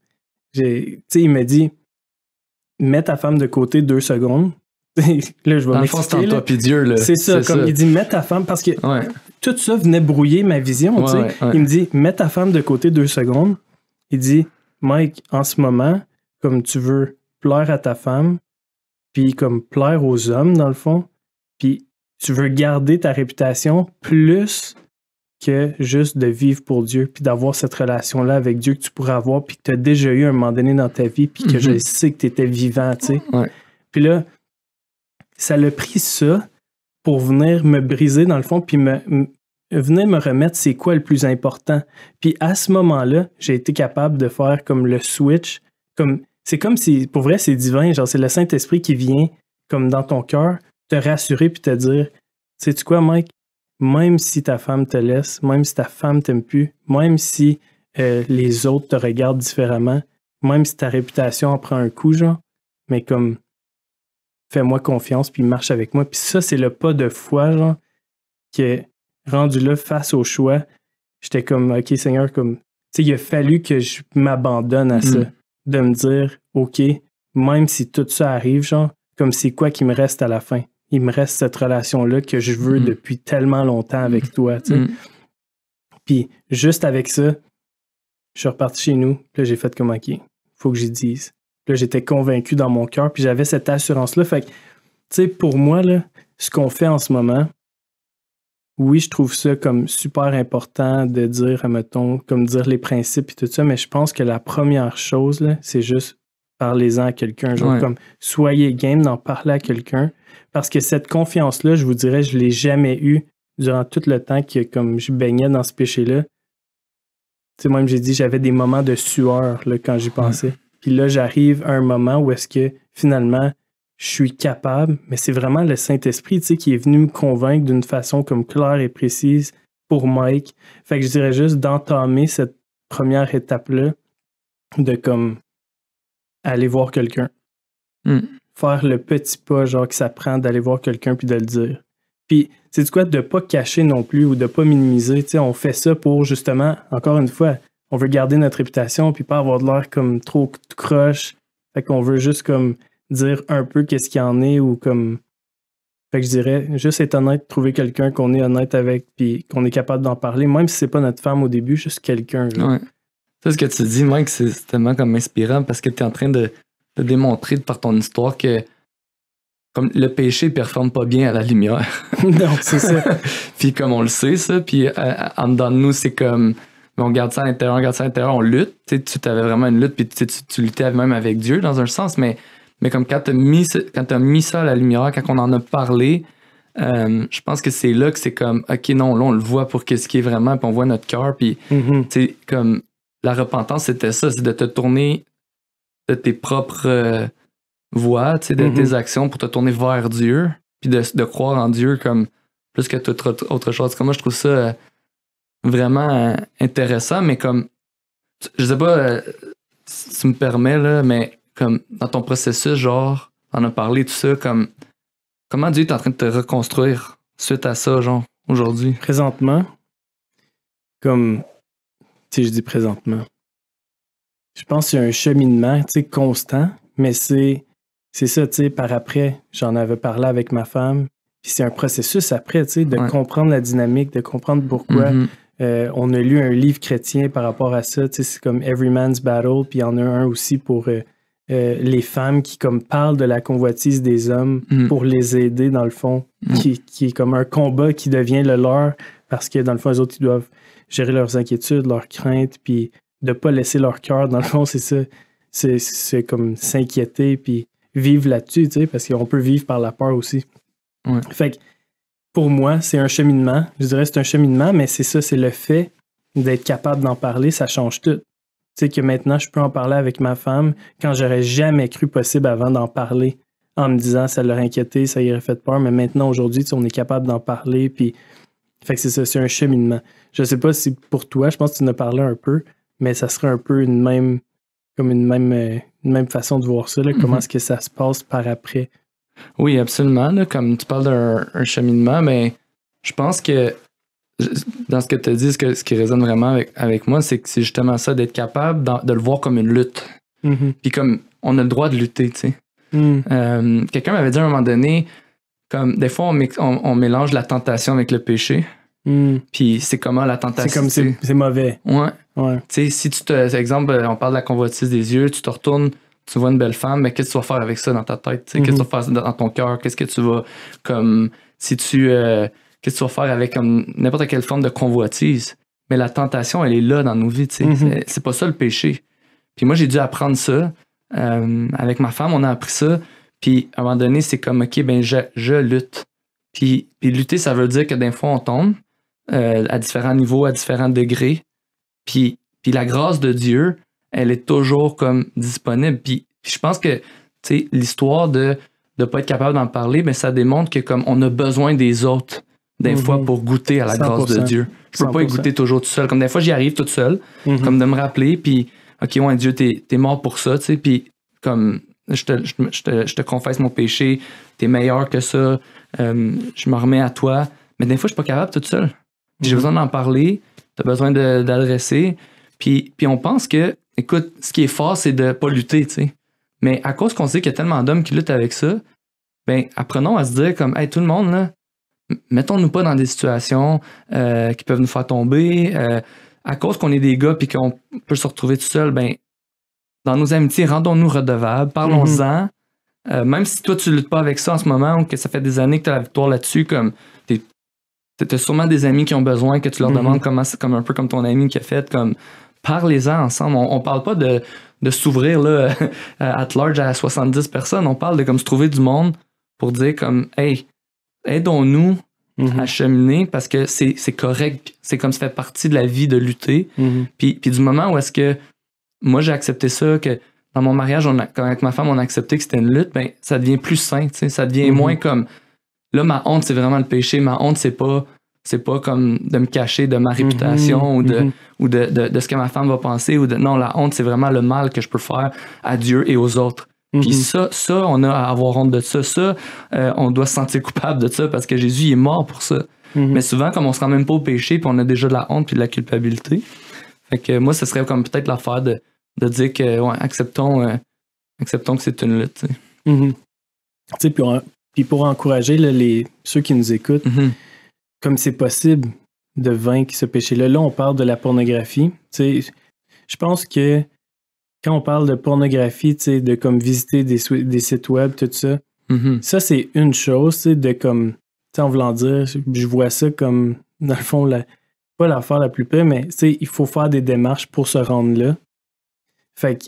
tu sais, il m'a dit, mets ta femme de côté 2 secondes. Là, je vais m'expliquer. Toi puis Dieu, là. C'est ça, comme ça. Il dit, mets ta femme, parce que tout ça venait brouiller ma vision, tu sais. Il me dit, mets ta femme de côté 2 secondes. Il dit, Mike, en ce moment, comme tu veux plaire à ta femme, puis comme plaire aux hommes, dans le fond, puis tu veux garder ta réputation plus que juste de vivre pour Dieu, puis d'avoir cette relation-là avec Dieu que tu pourrais avoir, puis que tu as déjà eu à un moment donné dans ta vie, puis que je sais que tu étais vivant, tu sais. Puis là, ça l'a pris ça pour venir me briser dans le fond, puis venir me remettre c'est quoi le plus important. Puis à ce moment-là, j'ai été capable de faire comme le switch. C'est comme si, pour vrai, c'est divin. Genre, c'est le Saint-Esprit qui vient comme dans ton cœur, te rassurer puis te dire, sais-tu quoi, Mike? Même si ta femme te laisse, même si ta femme t'aime plus, même si les autres te regardent différemment, même si ta réputation en prend un coup, genre, mais comme fais-moi confiance, puis marche avec moi. Puis ça, c'est le pas de foi, genre, qui est rendu là face au choix. J'étais comme, OK, Seigneur, comme, tu sais, il a fallu que je m'abandonne à ça, de me dire, OK, même si tout ça arrive, genre, comme c'est quoi qui me reste à la fin? Il me reste cette relation-là que je veux depuis tellement longtemps avec toi, tu sais. Puis juste avec ça, je suis reparti chez nous, puis là, j'ai fait comme, OK, faut que j'y dise. Là, j'étais convaincu dans mon cœur, puis j'avais cette assurance-là. Fait que, tu sais, pour moi, là, ce qu'on fait en ce moment, oui, je trouve ça comme super important de dire, admettons, comme dire les principes et tout ça, mais je pense que la première chose, là, c'est juste parlez-en à quelqu'un. Genre comme, soyez game d'en parler à quelqu'un, parce que cette confiance-là, je vous dirais, je l'ai jamais eue durant tout le temps que comme je baignais dans ce péché-là. Tu sais, moi, j'ai dit, j'avais des moments de sueur là, quand j'y pensais. Puis là, j'arrive à un moment où est-ce que finalement, je suis capable, mais c'est vraiment le Saint-Esprit, tu sais, qui est venu me convaincre d'une façon comme claire et précise pour Mike. Fait que je dirais juste d'entamer cette première étape-là, de comme aller voir quelqu'un. Faire le petit pas, genre, que ça prend d'aller voir quelqu'un puis de le dire. Puis, c'est quoi, de pas cacher non plus ou de pas minimiser. Tu sais, on fait ça pour justement, encore une fois, on veut garder notre réputation puis pas avoir de l'air comme trop croche. Fait qu'on veut juste comme dire un peu qu'est-ce qu'il y en est ou comme. Fait que je dirais, juste être honnête, trouver quelqu'un qu'on est honnête avec puis qu'on est capable d'en parler, même si c'est pas notre femme au début, juste quelqu'un. Là. Ouais. C'est ce que tu dis, Mike, c'est tellement comme inspirant parce que tu es en train de démontrer par ton histoire que comme le péché ne performe pas bien à la lumière. Non, c'est ça. Puis comme on le sait, ça, puis en dedans de nous, c'est comme on garde ça à l'intérieur, on lutte. Tu avais vraiment une lutte, puis tu luttais même avec Dieu dans un sens, mais comme quand tu as mis ça à la lumière, quand on en a parlé, je pense que c'est là que c'est comme, OK, non, là, on le voit pour ce qui est vraiment, puis on voit notre cœur, puis comme la repentance, c'était ça, c'est de te tourner de tes propres voies, de tes actions pour te tourner vers Dieu, puis de croire en Dieu comme plus que toute autre chose. Comme moi, je trouve ça vraiment intéressant, mais comme, je sais pas si tu me permets, là, mais comme dans ton processus, genre, on a parlé, tout ça, comme, comment Dieu est en train de te reconstruire suite à ça, genre, aujourd'hui? Présentement, comme, tu sais, je dis présentement, je pense qu'il y a un cheminement, tu sais, constant, mais c'est ça, tu sais, par après, j'en avais parlé avec ma femme, puis c'est un processus après, tu sais, de comprendre la dynamique, de comprendre pourquoi. On a lu un livre chrétien par rapport à ça, tu sais, c'est comme Every Man's Battle, puis il y en a un aussi pour les femmes qui comme parlent de la convoitise des hommes pour les aider, dans le fond, qui est comme un combat qui devient le leur, parce que dans le fond, les autres, ils doivent gérer leurs inquiétudes, leurs craintes, puis de pas laisser leur cœur, dans le fond, c'est ça, c'est comme s'inquiéter, puis vivre là-dessus, tu sais, parce qu'on peut vivre par la peur aussi. Fait que pour moi, c'est un cheminement. Je dirais que c'est un cheminement, mais c'est ça, c'est le fait d'être capable d'en parler, ça change tout. Tu sais que maintenant, je peux en parler avec ma femme quand j'aurais jamais cru possible avant d'en parler en me disant ça l'aurait inquiété, ça y aurait fait peur, mais maintenant, aujourd'hui, tu sais, on est capable d'en parler, puis fait que c'est ça, c'est un cheminement. Je sais pas si pour toi, je pense que tu en as parlé un peu, mais ça serait un peu une même façon de voir ça, là, comment est-ce que ça se passe par après. Oui, absolument. Là, comme tu parles d'un cheminement, mais je pense que dans ce que tu as dit, ce qui résonne vraiment avec moi, c'est que c'est justement ça, d'être capable de le voir comme une lutte. Puis comme on a le droit de lutter, tu sais. Quelqu'un m'avait dit à un moment donné, comme des fois on mélange la tentation avec le péché. Puis c'est comment la tentation. C'est comme c'est mauvais. Ouais. Tu sais, si exemple, on parle de la convoitise des yeux, tu te retournes, tu vois une belle femme, mais qu'est-ce que tu vas faire avec ça dans ta tête? Qu'est-ce que tu vas faire dans ton cœur? Qu'est-ce que tu vas comme si tu qu'est-ce que tu vas faire avec comme n'importe quelle forme de convoitise? Mais la tentation, elle est là dans nos vies, tu sais. C'est pas ça le péché. Puis moi, j'ai dû apprendre ça. Avec ma femme, on a appris ça. Puis à un moment donné, c'est comme OK, ben je lutte. Puis lutter, ça veut dire que des fois, on tombe à différents niveaux, à différents degrés. Puis la grâce de Dieu, elle est toujours comme disponible. Puis je pense que, tu sais, l'histoire de ne pas être capable d'en parler, mais ça démontre que comme on a besoin des autres, des fois, pour goûter à la grâce de Dieu. Je peux pas y goûter toujours tout seul. Comme des fois, j'y arrive toute seule, comme de me rappeler, puis OK, ouais, Dieu, t'es mort pour ça, tu sais, puis comme je te confesse mon péché, t'es meilleur que ça, je me remets à toi. Mais des fois, je suis pas capable toute seule. J'ai besoin d'en parler, t'as besoin d'adresser. Puis on pense que, écoute, ce qui est fort, c'est de pas lutter, tu sais. Mais à cause qu'on sait qu'il y a tellement d'hommes qui luttent avec ça, ben apprenons à se dire comme, hey, tout le monde, là, mettons-nous pas dans des situations qui peuvent nous faire tomber. À cause qu'on est des gars puis qu'on peut se retrouver tout seul, ben dans nos amitiés, rendons-nous redevables, parlons-en. Même si toi, tu luttes pas avec ça en ce moment ou que ça fait des années que tu as la victoire là-dessus, comme t'as sûrement des amis qui ont besoin que tu leur demandes comment, comme un peu comme ton ami qui a fait, comme parlez-en ensemble. On parle pas de s'ouvrir là at large à 70 personnes. On parle de comme se trouver du monde pour dire comme hey, aidons-nous à cheminer parce que c'est correct. C'est comme ça fait partie de la vie de lutter. Puis du moment où est-ce que moi j'ai accepté ça, que dans mon mariage, avec ma femme, on a accepté que c'était une lutte, ben ça devient plus sain, ça devient moins comme là, ma honte, c'est vraiment le péché. Ma honte, c'est pas C'est pas comme de me cacher de ma réputation ou de ce que ma femme va penser. Non, la honte, c'est vraiment le mal que je peux faire à Dieu et aux autres. Puis ça, on a à avoir honte de ça. On doit se sentir coupable de ça parce que Jésus il est mort pour ça. Mais souvent, comme on se rend même pas au péché, puis on a déjà de la honte puis de la culpabilité. Fait que moi, ce serait comme peut-être l'affaire de dire que, ouais, acceptons que c'est une lutte. Tu sais, puis pour encourager là, ceux qui nous écoutent, comme c'est possible de vaincre ce péché-là. Là, on parle de la pornographie. Tu sais, je pense que quand on parle de pornographie, tu sais, de comme visiter des sites web, tout ça, ça, c'est une chose, tu sais, de comme, tu sais, en voulant dire, je vois ça comme, dans le fond, pas l'affaire la plus pire, mais tu sais, il faut faire des démarches pour se rendre là. Fait que,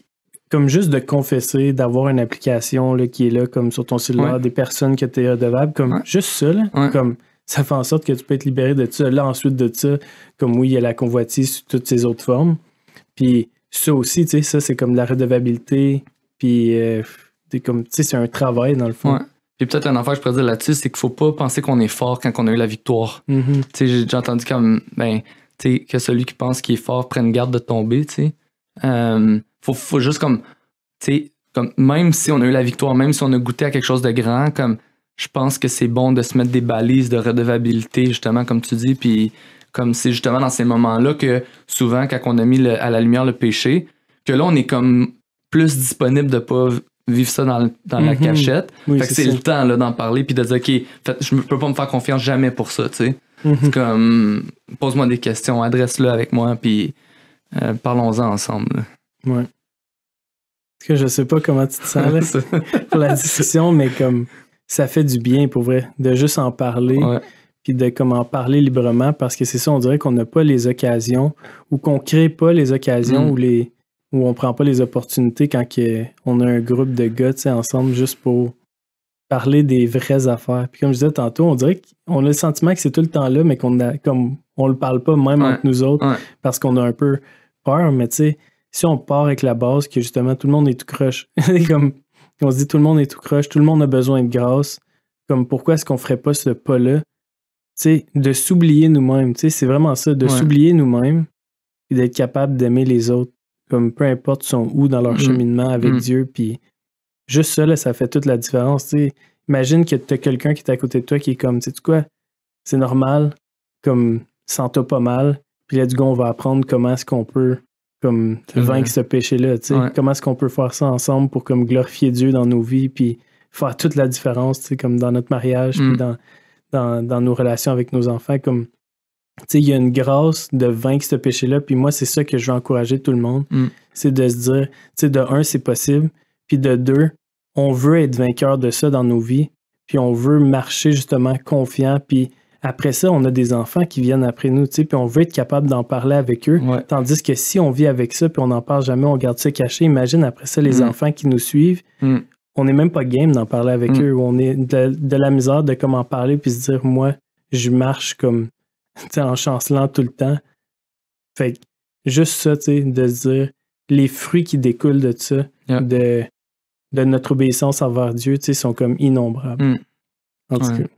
comme juste de confesser, d'avoir une application là, qui est là, comme sur ton cellulaire, des personnes que tu es redevable, comme juste ça, là, comme ça fait en sorte que tu peux être libéré de ça. Là, ensuite de ça, comme oui, il y a la convoitise sous toutes ses autres formes. Puis ça aussi, tu sais, ça, c'est comme de la redevabilité. Puis, comme, tu sais, c'est un travail, dans le fond. Ouais. Puis peut-être un affaire que je pourrais dire là-dessus, c'est qu'il faut pas penser qu'on est fort quand on a eu la victoire. Tu sais, j'ai déjà entendu comme, tu sais, que celui qui pense qu'il est fort prenne garde de tomber, tu sais. Faut juste comme, tu sais, comme, même si on a eu la victoire, même si on a goûté à quelque chose de grand, comme, je pense que c'est bon de se mettre des balises de redevabilité, justement, comme tu dis, puis comme c'est justement dans ces moments-là que souvent, quand on a mis à la lumière le péché, que là, on est comme plus disponible de pas vivre ça dans la cachette. Oui, fait que c'est le temps là, d'en parler puis de dire, OK, je peux pas me faire confiance jamais pour ça, tu sais. C'est comme, pose-moi des questions, adresse-le avec moi, puis parlons-en ensemble. Là. Ouais. Parce que je sais pas comment tu te sens là, pour la discussion, mais comme ça fait du bien pour vrai, de juste en parler, puis de comment en parler librement, parce que c'est ça, on dirait qu'on n'a pas les occasions, ou qu'on crée pas les occasions, où on prend pas les opportunités quand on a un groupe de gars, tu sais, ensemble, juste pour parler des vraies affaires. Puis comme je disais tantôt, on dirait qu'on a le sentiment que c'est tout le temps là, mais on le parle pas même entre nous autres, parce qu'on a un peu peur, mais tu sais, si on part avec la base que justement tout le monde est tout croche, comme on se dit tout le monde est tout croche, tout le monde a besoin de grâce, comme pourquoi est-ce qu'on ferait pas ce pas-là? Tu sais, de s'oublier nous-mêmes, tu sais, c'est vraiment ça, de s'oublier nous-mêmes et d'être capable d'aimer les autres, comme peu importe sont où dans leur cheminement avec Dieu, puis juste ça, là, ça fait toute la différence, tu sais. Imagine que tu as quelqu'un qui est à côté de toi qui est comme, tu sais quoi, c'est normal, comme, sens-toi pas mal, puis là, du coup, on va apprendre comment est-ce qu'on peut comme vaincre ce péché-là, tu sais. Comment est-ce qu'on peut faire ça ensemble pour comme glorifier Dieu dans nos vies, puis faire toute la différence, tu sais, comme dans notre mariage, puis dans nos relations avec nos enfants, comme, tu sais, il y a une grâce de vaincre ce péché-là, puis moi, c'est ça que je veux encourager tout le monde, c'est de se dire, tu sais, de un, c'est possible, puis de deux, on veut être vainqueur de ça dans nos vies, puis on veut marcher justement confiant, puis après ça, on a des enfants qui viennent après nous, tu sais, puis on veut être capable d'en parler avec eux. Tandis que si on vit avec ça, puis on n'en parle jamais, on garde ça caché, imagine après ça les enfants qui nous suivent, on n'est même pas game d'en parler avec eux, ou on est de la misère de comment parler, puis se dire, moi, je marche comme, tu sais, en chancelant tout le temps. Fait que juste ça, tu sais, de se dire, les fruits qui découlent de ça, de notre obéissance envers Dieu, tu sais, sont comme innombrables. En tout cas.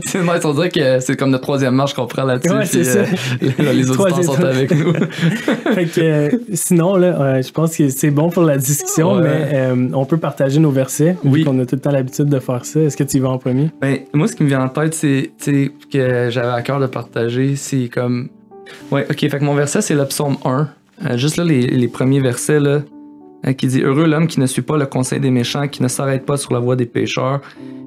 C'est nice, on dirait que c'est comme notre troisième marche qu'on prend là-dessus. Ouais, c'est ça. Les auditeurs sont avec nous. Fait que, sinon, là, je pense que c'est bon pour la discussion, mais on peut partager nos versets. Vu qu'on a tout le temps l'habitude de faire ça. Est-ce que tu y vas en premier? Ben, moi, ce qui me vient en tête, c'est que j'avais à cœur de partager, c'est comme... Ouais, ok, fait que mon verset, c'est le psaume 1. Juste là, les premiers versets, là, qui dit « Heureux l'homme qui ne suit pas le conseil des méchants, qui ne s'arrête pas sur la voie des pécheurs,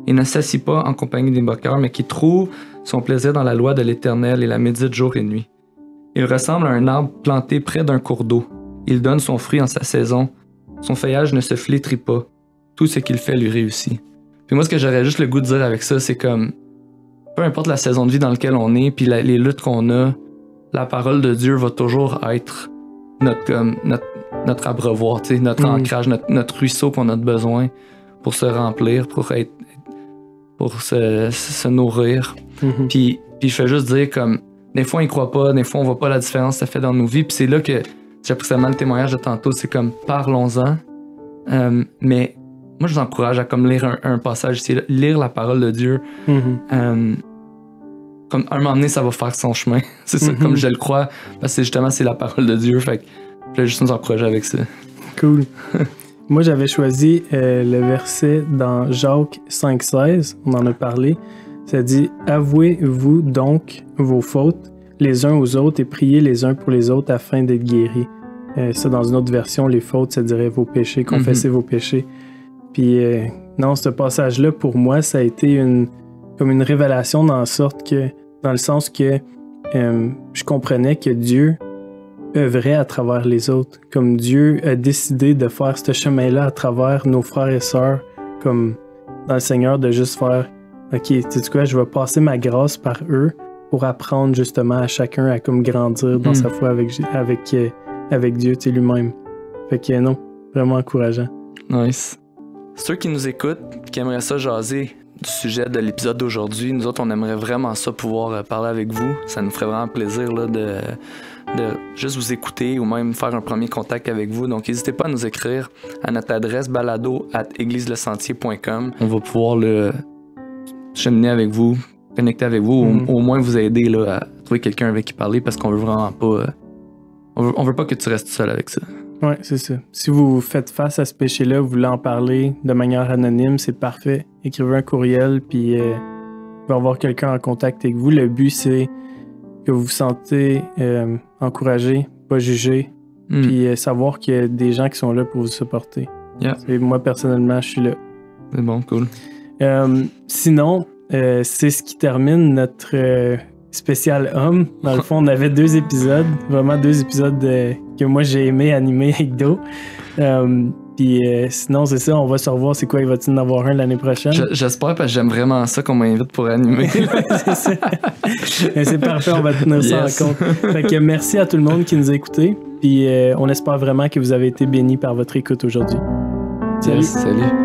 et ne s'assit pas en compagnie des moqueurs, mais qui trouve son plaisir dans la loi de l'Éternel et la médite jour et nuit. Il ressemble à un arbre planté près d'un cours d'eau. Il donne son fruit en sa saison. Son feuillage ne se flétrit pas. Tout ce qu'il fait lui réussit. » Puis moi, ce que j'aurais juste le goût de dire avec ça, c'est comme, peu importe la saison de vie dans laquelle on est, puis les luttes qu'on a, la parole de Dieu va toujours être notre abreuvoir, notre ancrage, notre ruisseau qu'on a besoin pour se remplir, pour se nourrir. Puis je fais juste dire comme, des fois on y croit pas, des fois on voit pas la différence que ça fait dans nos vies, puis c'est là que j'ai appris le témoignage de tantôt, c'est comme, parlons-en. Mais moi je vous encourage à comme lire un passage ici, lire la parole de Dieu. comme un moment donné, ça va faire son chemin. C'est ça, comme je le crois, parce que justement, c'est la parole de Dieu. Fait que je voulais juste nous encourager avec ça. Cool. Moi, j'avais choisi le verset dans Jacques 5,16. On en a parlé. Ça dit « Avouez-vous donc vos fautes les uns aux autres et priez les uns pour les autres afin d'être guéris. » Ça, dans une autre version, les fautes, ça dirait vos péchés, confessez vos péchés. Puis, non, ce passage-là, pour moi, ça a été comme une révélation dans le sens que je comprenais que Dieu œuvrait à travers les autres. Comme Dieu a décidé de faire ce chemin-là à travers nos frères et sœurs, comme dans le Seigneur, de juste faire « OK, sais-tu quoi, je vais passer ma grâce par eux pour apprendre justement à chacun à comme grandir dans sa foi avec Dieu, tu sais, lui-même. » Fait que non, vraiment encourageant. Nice. Ceux qui nous écoutent, qui aimeraient ça jaser du sujet de l'épisode d'aujourd'hui, nous autres, on aimerait vraiment ça pouvoir parler avec vous. Ça nous ferait vraiment plaisir là, de juste vous écouter ou même faire un premier contact avec vous. Donc, n'hésitez pas à nous écrire à notre adresse balado@égliselesentier.com. On va pouvoir cheminer avec vous, connecter avec vous, au moins vous aider là, à trouver quelqu'un avec qui parler parce qu'on veut vraiment pas... On veut pas que tu restes seul avec ça. Oui, c'est ça. Si vous faites face à ce péché-là, vous voulez en parler de manière anonyme, c'est parfait. Écrivez un courriel, puis il va y avoir quelqu'un en contact avec vous. Le but, c'est que vous vous sentez encouragé, pas jugé, puis savoir qu'il y a des gens qui sont là pour vous supporter. Yeah. Et moi, personnellement, je suis là. C'est bon, cool. Sinon, c'est ce qui termine notre spécial homme. Dans le fond, on avait 2 épisodes, vraiment 2 épisodes que moi j'ai aimé animer avec Do. Puis sinon, c'est ça, on va se revoir. C'est quoi, il va-t-il en avoir un l'année prochaine? J'espère, parce que j'aime vraiment ça qu'on m'invite pour animer. C'est ça. C'est parfait, on va tenir ça en compte. Fait que merci à tout le monde qui nous a écoutés. Puis on espère vraiment que vous avez été bénis par votre écoute aujourd'hui. Salut. Yes, salut.